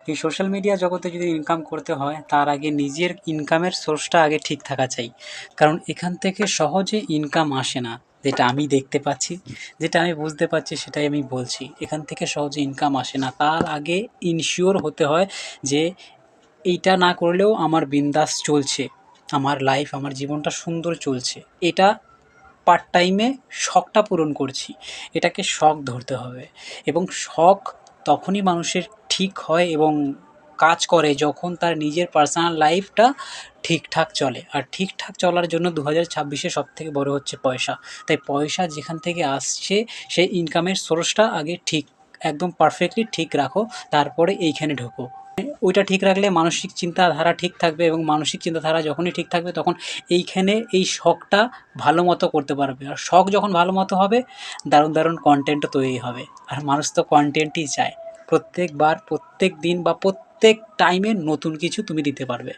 এই social media জগতে যদি ইনকাম করতে হয় তার আগে নিজের ইনকামের সোর্সটা আগে ঠিক থাকা চাই। কারণ এখান থেকে সহজে ইনকাম আসে না। যেটা আমি দেখতে পাচ্ছি, যেটা আমি বুঝতে পারছি সেটাই আমি বলছি। এখান থেকে সহজে ইনকাম আসে না। তার আগে ইনশিওর হতে হয় যে এইটা না করলেও আমার বিন্দাস চলছে। আমার লাইফ, আমার জীবনটা সুন্দর চলছে। এটা পার্ট টাইমে শখটা পূরণ করছি। এটাকে শখ ধরতে হবে এবং শখ তখনই মানুষের ঠিক হয় এবং কাজ করে যখন তার নিজের পার্সোনাল লাইফটা ঠিকঠাক চলে। আর ঠিকঠাক চলার জন্য 2026-এ সবথেকে বড় হচ্ছে পয়সা। তাই পয়সা যেখান থেকে আসছে সেই ইনকামের সোর্সটা আগে ঠিক, একদম পারফেক্টলি ঠিক রাখো, তারপরে এইখানে ঢোকো। ওইটা ঠিক রাখলে মানসিক চিন্তাধারা ঠিক থাকবে এবং মানসিক চিন্তাধারা যখনই ঠিক থাকবে তখন এইখানে এই শখটা ভালো মতো করতে পারবে। আর শখ যখন ভালো মতো হবে, দারুণ দারুণ কন্টেন্টও তৈরি হবে। আর মানুষ তো কন্টেন্টই চায়। প্রত্যেকবার, প্রত্যেক দিন বা প্রত্যেক টাইমে নতুন কিছু তুমি দিতে পারবে।